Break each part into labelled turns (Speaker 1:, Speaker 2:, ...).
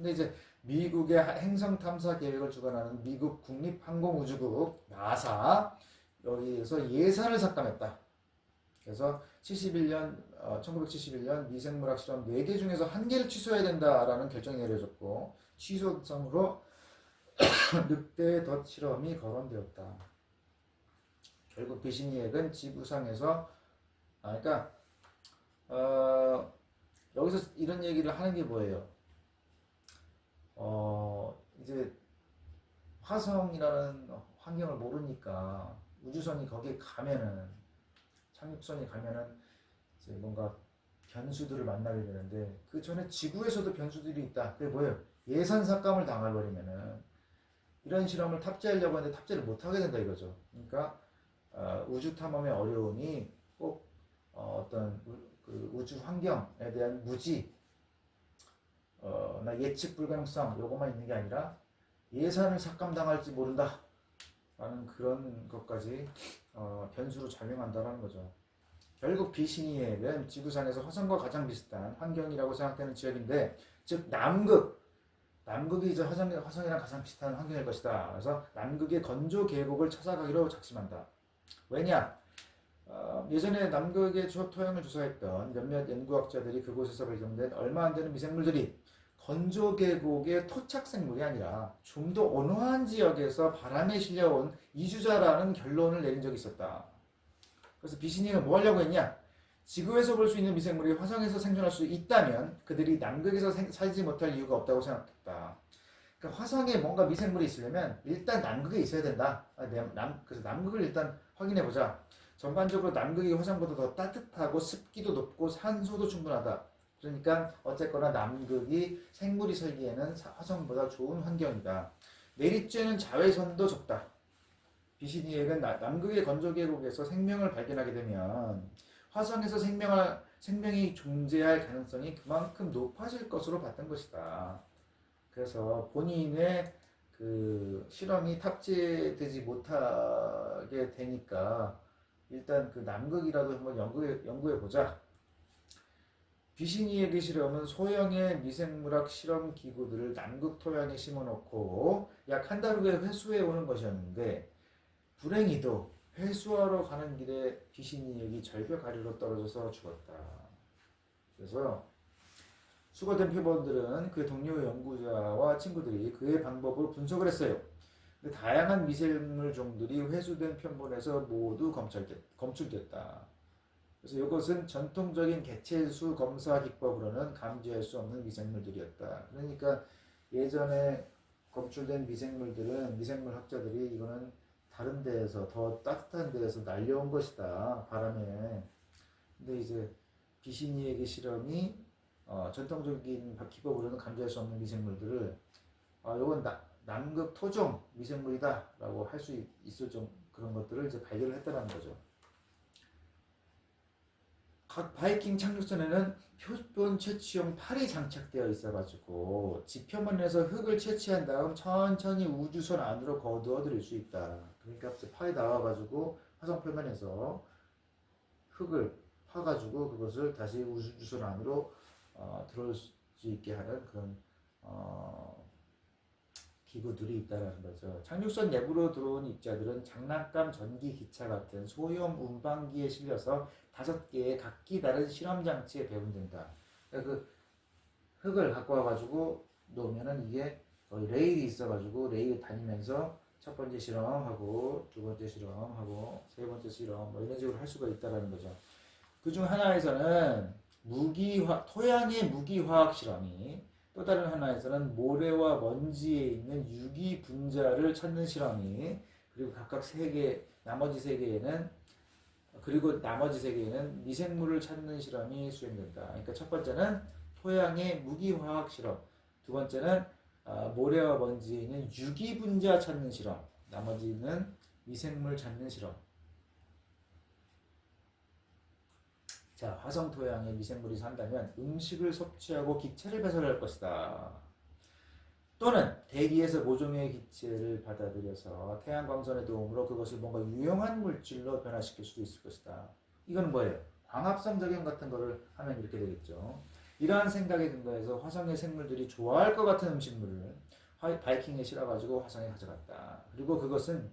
Speaker 1: 근데 이제 미국의 행성 탐사 계획을 주관하는 미국 국립항공우주국 나사 여기에서 예산을 삭감했다. 그래서 1971년 미생물학 실험 4개 중에서 1개를 취소해야 된다라는 결정이 내려졌고 취소성으로 늑대 덫 실험이 거론되었다. 결국 비신이액은 지구상에서 그러니까 여기서 이런 얘기를 하는 게 뭐예요? 이제 화성이라는 환경을 모르니까 우주선이 거기에 가면은 착륙선이 가면은 이제 뭔가 변수들을 만나게 되는데 그 전에 지구에서도 변수들이 있다. 그게 뭐예요? 예산 삭감을 당해버리면은 이런 실험을 탑재하려고 하는데 탑재를 못하게 된다 이거죠. 그러니까 우주 탐험의 어려움이 꼭 어떤 그 우주 환경에 대한 무지, 나 예측 불가능성 요것만 있는 게 아니라 예산을 삭감당할지 모른다 라는 그런 것까지 변수로 작용한다는 거죠. 결국 비신이액은 지구상에서 화성과 가장 비슷한 환경이라고 생각되는 지역인데 즉 남극이 이제 화성이랑 가장 비슷한 환경일 것이다. 그래서 남극의 건조 계곡을 찾아가기로 작심한다. 왜냐? 예전에 남극의 토양을 조사했던 몇몇 연구학자들이 그곳에서 발견된 얼마 안 되는 미생물들이 건조 계곡의 토착 생물이 아니라 좀 더 온화한 지역에서 바람에 실려온 이주자라는 결론을 내린 적이 있었다. 그래서 비신이는 뭐 하려고 했냐? 지구에서 볼 수 있는 미생물이 화성에서 생존할 수 있다면 그들이 남극에서 살지 못할 이유가 없다고 생각했다. 그러니까 화성에 뭔가 미생물이 있으려면 일단 남극에 있어야 된다. 그래서 남극을 일단 확인해 보자. 전반적으로 남극이 화성보다 더 따뜻하고 습기도 높고 산소도 충분하다. 그러니까 어쨌거나 남극이 생물이 살기에는 화성보다 좋은 환경이다. 내리쬐는 자외선도 적다. 비시니액은 남극의 건조 계곡에서 생명을 발견하게 되면 화성에서 생명이 존재할 가능성이 그만큼 높아질 것으로 봤던 것이다. 그래서 본인의 그 실험이 탑재되지 못하게 되니까 일단 그 남극이라도 한번 연구해 보자. 비시니에게 실험은 소형의 미생물학 실험 기구들을 남극 토양에 심어놓고 약 한 달 후에 회수해 오는 것이었는데 불행히도 회수하러 가는 길에 비시니액이 절벽 아래로 떨어져서 죽었다. 그래서 수거된 표본들은 그 동료 연구자와 친구들이 그의 방법으로 분석을 했어요. 근데 다양한 미생물 종들이 회수된 표본에서 모두 검출됐다. 그래서 이것은 전통적인 개체수 검사 기법으로는 감지할 수 없는 미생물들이었다. 그러니까 예전에 검출된 미생물들은 미생물 학자들이 이거는 다른 데에서 더 따뜻한 데에서 날려온 것이다. 바람에. 근데 이제 비시니에게 실험이 전통적인 기법으로는 감지할 수 없는 미생물들을 이건 남극 토종 미생물이다 라고 할 수 있을 좀 그런 것들을 이제 발견을 했다는 거죠. 각 바이킹 착륙선에는 표본 채취용 팔이 장착되어 있어가지고 지표면에서 흙을 채취한 다음 천천히 우주선 안으로 거두어 들일 수 있다. 그러니까 팔이 나와가지고 화성 표면에서 흙을 파가지고 그것을 다시 우주선 안으로 들어올 수 있게 하는 그런 기구들이 있다는 거죠. 착륙선 내부로 들어온 입자들은 장난감 전기 기차 같은 소형 운반기에 실려서 5개의 각기 다른 실험 장치에 배분된다. 그러니까 그 흙을 갖고 와가지고 놓으면은 이게 레일이 있어가지고 레일 다니면서 첫 번째 실험하고 두 번째 실험하고 세 번째 실험 이런 식으로 할 수가 있다는 거죠. 그중 하나에서는 토양의 무기화학 실험이 또 다른 하나에서는 모래와 먼지에 있는 유기 분자를 찾는 실험이 그리고 각각 나머지 세 개에는 미생물을 찾는 실험이 수행된다. 그러니까 첫 번째는 토양의 무기화학 실험, 두 번째는 모래와 먼지에 있는 유기 분자 찾는 실험, 나머지는 미생물 찾는 실험. 자, 화성 토양에 미생물이 산다면 음식을 섭취하고 기체를 배설할 것이다. 또는 대기에서 모종의 기체를 받아들여서 태양광선의 도움으로 그것을 뭔가 유용한 물질로 변화시킬 수도 있을 것이다. 이건 뭐예요? 광합성 작용 같은 거를 하면 이렇게 되겠죠. 이러한 생각에 근거해서 화성의 생물들이 좋아할 것 같은 음식물을 바이킹에 실어가지고 화성에 가져갔다. 그리고 그것은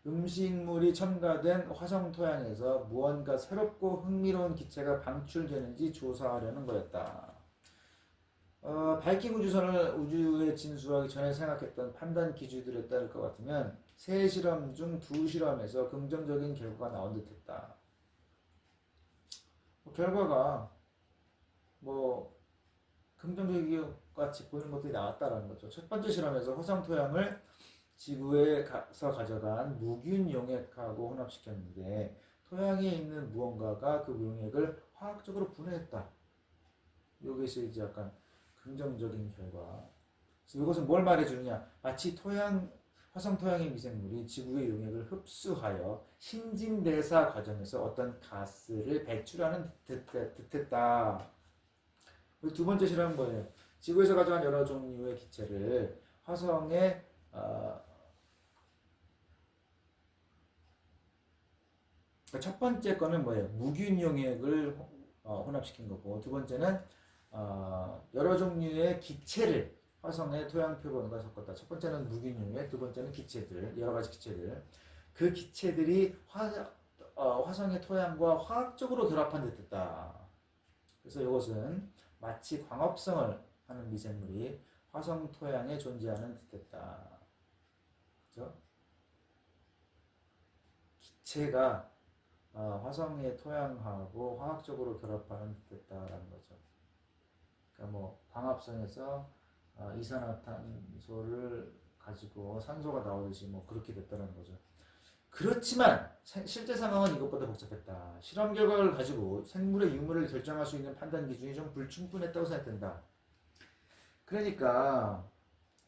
Speaker 1: 음식물이 첨가된 화성 토양에서 무언가 새롭고 흥미로운 기체가 방출되는지 조사하려는 거였다. 바이킹 우주선을 우주에 진수하기 전에 생각했던 판단 기준들에 따를 것 같으면 세 실험 중 두 실험에서 긍정적인 결과가 나온 듯했다. 결과가 뭐 긍정적인 같이 보이는 것들이 나왔다라는 거죠. 첫 번째 실험에서 화성 토양을 지구에서 가져간 무균 용액하고 혼합시켰는데 토양에 있는 무언가가 그 용액을 화학적으로 분해했다. 여기서 이제 약간 긍정적인 결과. 그래서 이것은 뭘 말해주느냐? 마치 화성 토양의 미생물이 지구의 용액을 흡수하여 신진대사 과정에서 어떤 가스를 배출하는 듯했다. 두 번째 실험은 뭐예요? 지구에서 가져간 여러 종류의 기체를 화성에 첫 번째 거는 뭐예요? 무균 용액을 혼합시킨 거고, 두 번째는 여러 종류의 기체를 화성의 토양 표본과 섞었다. 첫 번째는 무균 용액, 두 번째는 기체들, 여러 가지 기체들. 그 기체들이 화성의 토양과 화학적으로 결합한 듯했다. 그래서 이것은 마치 광합성을 하는 미생물이 화성 토양에 존재하는 듯했다. 그죠? 기체가 화성의 토양하고 화학적으로 결합하는 듯했다라는 거죠. 그러니까 뭐 광합성에서 이산화탄소를 가지고 산소가 나오듯이 뭐 그렇게 됐다는 거죠. 그렇지만 실제 상황은 이것보다 복잡했다. 실험 결과를 가지고 생물의 유무를 결정할 수 있는 판단 기준이 좀 불충분했다고 생각된다. 그러니까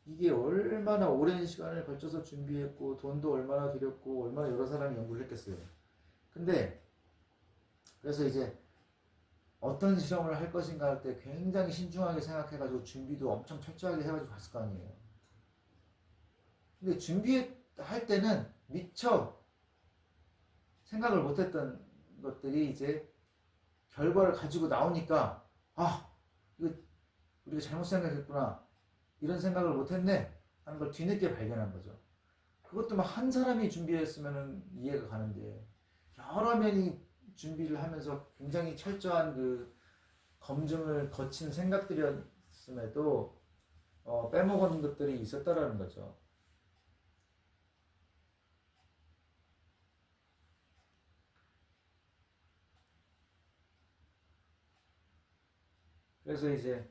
Speaker 1: 이게 얼마나 오랜 시간을 걸쳐서 준비했고 돈도 얼마나 들였고 얼마나 여러 사람이 연구를 했겠어요. 근데 그래서 이제 어떤 실험을 할 것인가 할 때 굉장히 신중하게 생각해가지고 준비도 엄청 철저하게 해가지고 갔을 거 아니에요. 근데 준비할 때는 미처 생각을 못했던 것들이 이제 결과를 가지고 나오니까 이거 우리가 잘못 생각했구나 이런 생각을 못했네 하는 걸 뒤늦게 발견한 거죠. 그것도 막 한 사람이 준비했으면 이해가 가는데 여러 명이 준비를 하면서 굉장히 철저한 그 검증을 거친 생각들이었음에도 빼먹은 것들이 있었다라는 거죠. 그래서 이제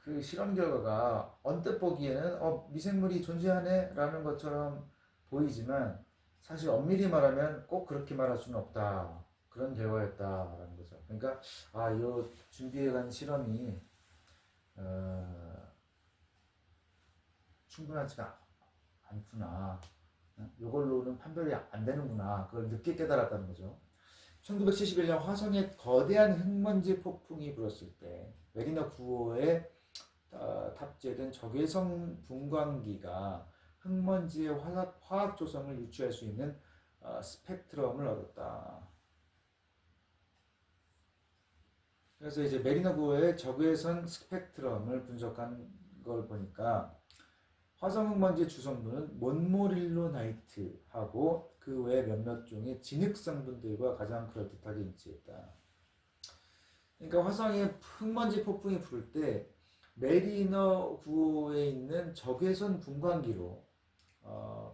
Speaker 1: 그 실험 결과가 언뜻 보기에는 미생물이 존재하네 라는 것처럼 보이지만 사실 엄밀히 말하면 꼭 그렇게 말할 수는 없다. 그런 결과였다라는 거죠. 그러니까 이 준비해간 실험이 충분하지가 않구나. 이걸로는 판별이 안 되는구나. 그걸 늦게 깨달았다는 거죠. 1971년 화성에 거대한 흙먼지 폭풍이 불었을 때 메리너 9호에 탑재된 적외선 분광기가 흙먼지의 화학 조성을 유추할 수 있는 스펙트럼을 얻었다. 그래서 이제 메리너 9호의 적외선 스펙트럼을 분석한 걸 보니까 화성 흙먼지의 주성분은 몬모릴로 나이트하고 그 외 몇몇 종의 진흙 성분들과 가장 그럴듯하게 일치했다. 그러니까 화성에 흙먼지 폭풍이 불을 때 메리너 9호에 있는 적외선 분광기로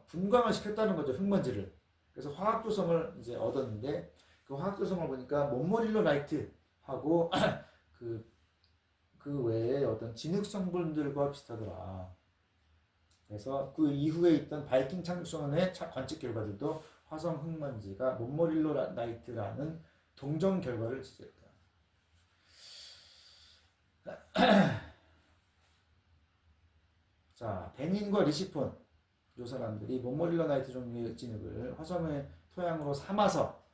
Speaker 1: 분광을 시켰다는 거죠, 흙먼지를. 그래서 화학 조성을 이제 얻었는데 그 화학 조성을 보니까 몬모릴로 나이트하고 그 외에 어떤 진흙 성분들과 비슷하더라. 그래서 그 이후에 있던 바이킹 착륙선의 관측 결과들도 화성 흙먼지가 몬모릴로 나이트라는 동정 결과를 지지했다. 자, 베닌과 리시폰 이 사람들이 몬모릴로 나이트 종류의 진흙을 화성의 토양으로 삼아서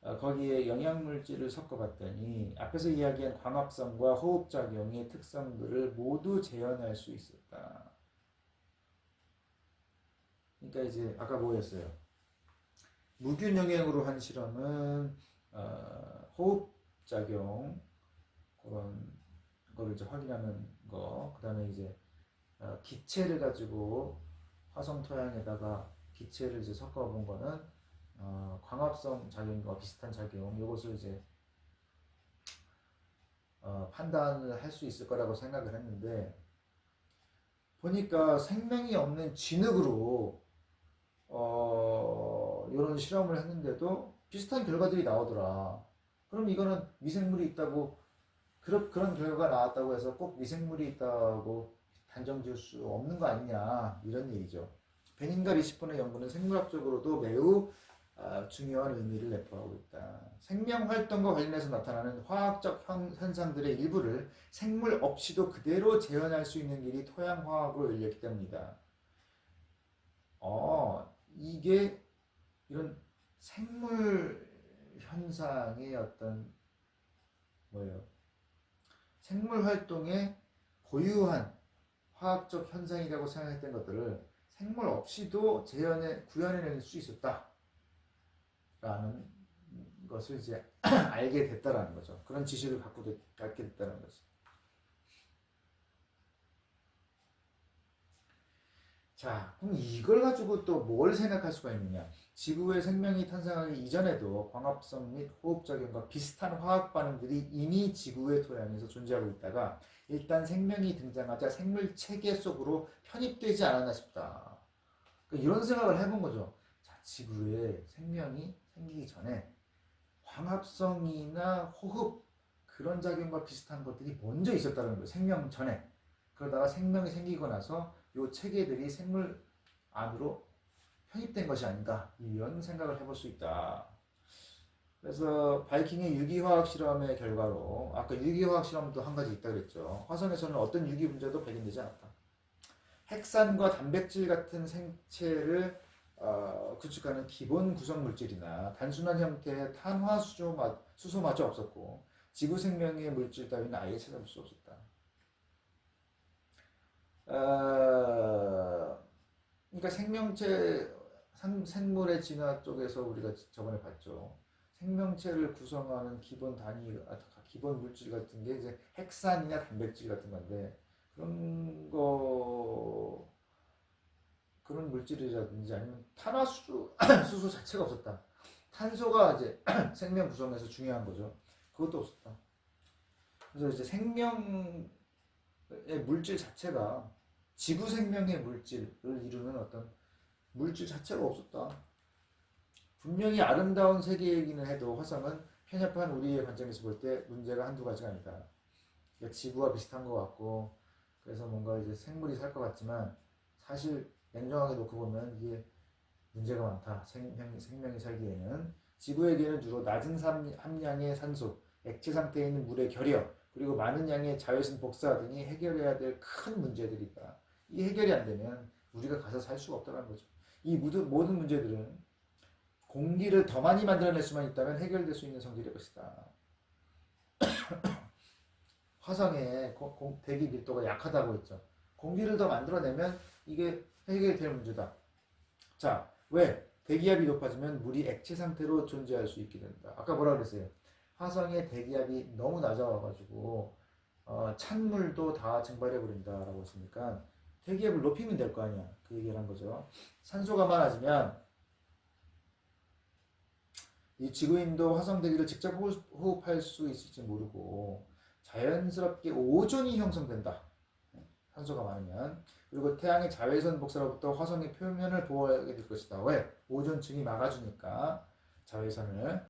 Speaker 1: 거기에 영양물질을 섞어봤더니 앞에서 이야기한 광합성과 호흡작용의 특성들을 모두 재현할 수 있었다. 그러니까 이제 아까 뭐였어요? 무균 영양으로 한 실험은 호흡작용, 그런 거를 이제 확인하는 거. 그다음에 이제 기체를 가지고 화성 토양에다가 기체를 이제 섞어본 거는 광합성 작용과 비슷한 작용. 이것을 이제 판단을 할 수 있을 거라고 생각을 했는데 보니까 생명이 없는 진흙으로 이런 실험을 했는데도 비슷한 결과들이 나오더라. 그럼 이거는 미생물이 있다고 그런 결과가 나왔다고 해서 꼭 미생물이 있다고 단정 지을 수 없는 거 아니냐 이런 얘기죠. 베닌과 리시폰의 연구는 생물학적으로도 매우 중요한 의미를 내포하고 있다. 생명 활동과 관련해서 나타나는 화학적 현상들의 일부를 생물 없이도 그대로 재현할 수 있는 길이 토양 화학으로 열렸기 때문이다. 이게 이런 생물 현상의 어떤 뭐예요? 생물 활동에 고유한 화학적 현상이라고 생각했던 것들을 생물 없이도 구현해낼 수 있었다라는 것을 이제 알게 됐다라는 거죠. 그런 지식을 갖게 됐다는 거죠. 자, 그럼 이걸 가지고 또 뭘 생각할 수가 있느냐? 지구의 생명이 탄생하기 이전에도 광합성 및 호흡작용과 비슷한 화학 반응들이 이미 지구의 토양에서 존재하고 있다가 일단 생명이 등장하자 생물 체계 속으로 편입되지 않았나 싶다. 그러니까 이런 생각을 해본 거죠. 자, 지구에 생명이 생기기 전에 광합성이나 호흡 그런 작용과 비슷한 것들이 먼저 있었다는 거예요. 생명 전에. 그러다가 생명이 생기고 나서 이 체계들이 생물 안으로 편입된 것이 아닌가 이런 생각을 해볼 수 있다. 그래서 바이킹의 유기화학 실험의 결과로 아까 유기화학 실험도 한 가지 있다 그랬죠. 화성에서는 어떤 유기 분자도 발견되지 않았다. 핵산과 단백질 같은 생체를 구축하는 기본 구성 물질이나 단순한 형태의 탄화수소마저 없었고 지구 생명의 물질 따위는 아예 찾아볼 수 없었다. 그러니까 생물의 진화 쪽에서 우리가 저번에 봤죠. 생명체를 구성하는 기본 물질 같은 게 이제 핵산이나 단백질 같은 건데 그런 물질이라든지 아니면 수소 자체가 없었다. 탄소가 이제 생명 구성에서 중요한 거죠. 그것도 없었다. 그래서 이제 생명의 물질 자체가 지구 생명의 물질을 이루는 어떤 물질 자체가 없었다. 분명히 아름다운 세계이기는 해도 화성은 편협한 우리의 관점에서 볼 때 문제가 한두 가지가 아니다. 그러니까 지구와 비슷한 것 같고 그래서 뭔가 이제 생물이 살 것 같지만 사실 냉정하게 놓고 보면 이게 문제가 많다. 생명이 살기에는 지구에게는 주로 낮은 함량의 산소, 액체 상태에 있는 물의 결여, 그리고 많은 양의 자외선 복사 등이 해결해야 될 큰 문제들이 있다. 이 해결이 안 되면 우리가 가서 살 수가 없다는 거죠. 이 모든 문제들은 공기를 더 많이 만들어낼 수만 있다면 해결될 수 있는 성질일 것이다. 화성의 대기 밀도가 약하다고 했죠. 공기를 더 만들어내면 이게 해결될 문제다. 자, 왜? 대기압이 높아지면 물이 액체 상태로 존재할 수 있게 된다. 아까 뭐라 그랬어요? 화성의 대기압이 너무 낮아가지고 찬물도 다 증발해 버린다라고 했으니까 대기압을 높이면 될 거 아니야. 그 얘기를 한 거죠. 산소가 많아지면 이 지구인도 화성 대기를 직접 호흡할 수 있을지 모르고 자연스럽게 오존이 형성된다. 산소가 많으면. 그리고 태양의 자외선 복사로부터 화성의 표면을 보호하게 될 것이다. 왜? 오존층이 막아주니까 자외선을.